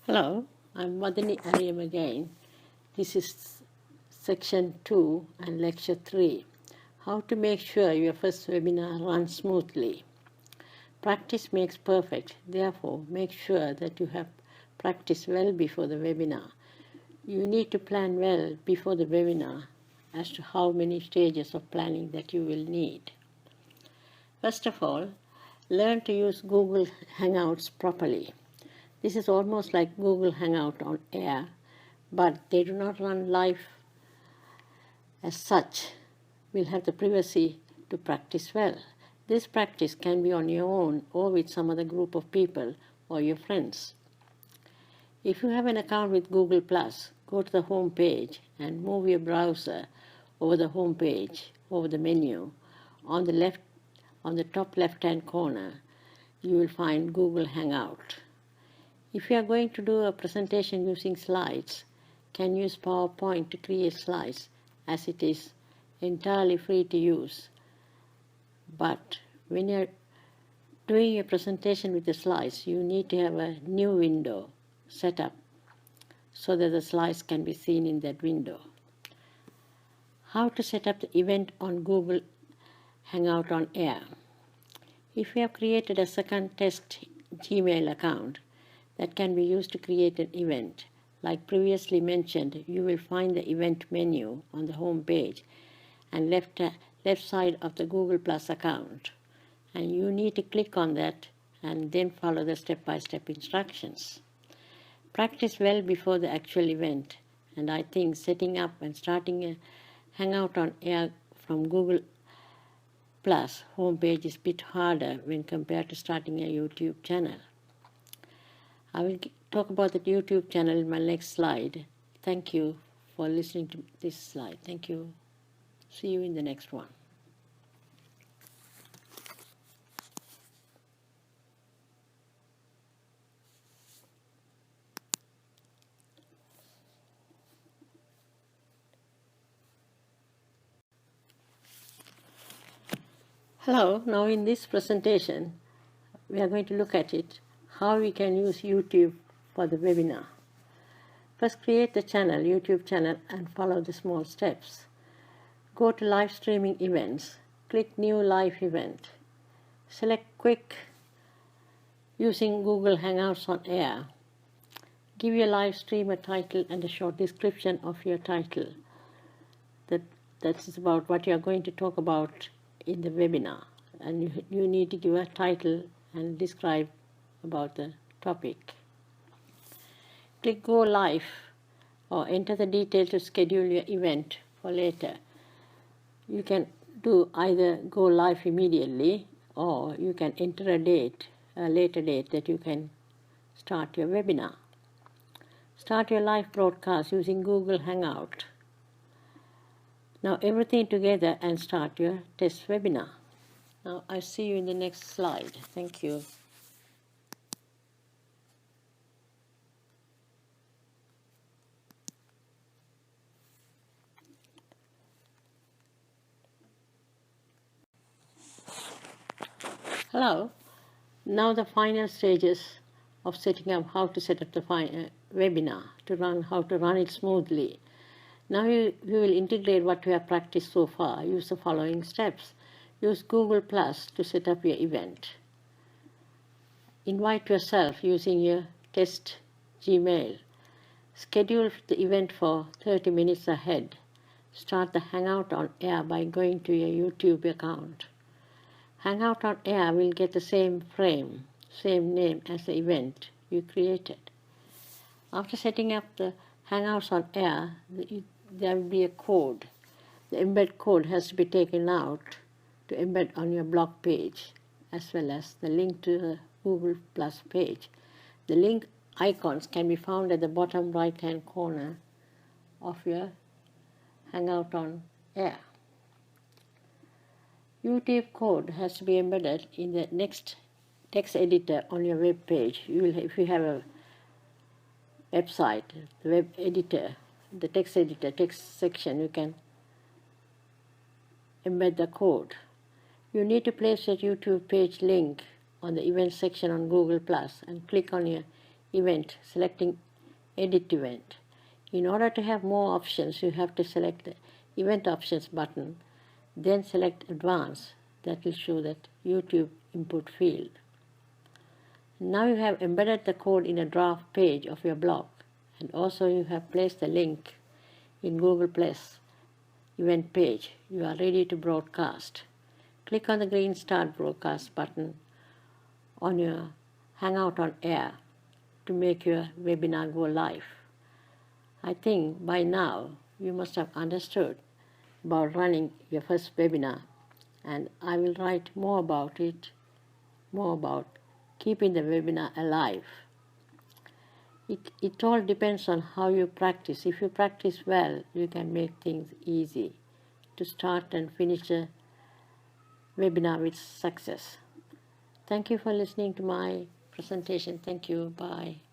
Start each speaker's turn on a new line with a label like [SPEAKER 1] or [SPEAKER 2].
[SPEAKER 1] Hello, I'm Madani Ariyam again. This is section 2 and lecture 3. How to make sure your first webinar runs smoothly. Practice makes perfect. Therefore, make sure that you have practiced well before the webinar. You need to plan well before the webinar as to how many stages of planning that you will need. First of all, learn to use Google Hangouts properly. This is almost like Google Hangout on air, but they do not run live as such. We'll have the privacy to practice well. This practice can be on your own or with some other group of people or your friends. If you have an account with Google+, go to the home page and move your browser over the home page, over the menu. On the top left-hand corner, you will find Google Hangout. If you are going to do a presentation using slides, can use PowerPoint to create slides, as it is entirely free to use. But when you're doing a presentation with the slides, you need to have a new window set up so that the slides can be seen in that window. How to set up the event on Google Hangout on Air. If you have created a second test Gmail account, that can be used to create an event. Like previously mentioned, you will find the event menu on the home page and left side of the Google Plus account. And you need to click on that and then follow the step-by-step instructions. Practice well before the actual event, and I think setting up and starting a Hangout on Air from Google Plus homepage is a bit harder when compared to starting a YouTube channel. I will talk about the YouTube channel in my next slide. Thank you for listening to this slide. Thank you. See you in the next one. Hello, now in this presentation, we are going to look at it, how we can use YouTube for the webinar. First, create the channel, YouTube channel, and follow the small steps. Go to live streaming events, click new live event. Select quick using Google Hangouts on Air. Give your live stream a title and a short description of your title. That is about what you are going to talk about in the webinar. And you need to give a title and describe about the topic. Click Go Live or enter the details to schedule your event for later. You can do either go live immediately, or you can enter a later date that you can start your webinar. Start your live broadcast using Google Hangout. Now everything together and start your test webinar. Now I'll see you in the next slide. Thank you. Hello. Now the final stages of setting up, how to set up the webinar, how to run it smoothly. Now we will integrate what we have practiced so far. Use the following steps. Use Google Plus to set up your event. Invite yourself using your test Gmail. Schedule the event for 30 minutes ahead. Start the Hangout on Air by going to your YouTube account. Hangout on Air will get the same frame, same name as the event you created. After setting up the Hangouts on Air, there will be a code. The embed code has to be taken out to embed on your blog page, as well as the link to the Google Plus page. The link icons can be found at the bottom right-hand corner of your Hangout on Air. YouTube code has to be embedded in the next text editor on your web page. If you have a website, the web editor, the text editor, text section, you can embed the code. You need to place your YouTube page link on the event section on Google Plus and click on your event, selecting edit event. In order to have more options, you have to select the event options button, then select advanced. That will show that YouTube input field. Now you have embedded the code in a draft page of your blog, and also you have placed the link in Google Plus event page. You are ready to broadcast. Click on the green Start Broadcast button on your Hangout on Air to make your webinar go live. I think by now you must have understood about running your first webinar, and I will write more about keeping the webinar alive. It all depends on how you practice. If you practice well, you can make things easy to start and finish a webinar with success. Thank you for listening to my presentation. Thank you. Bye.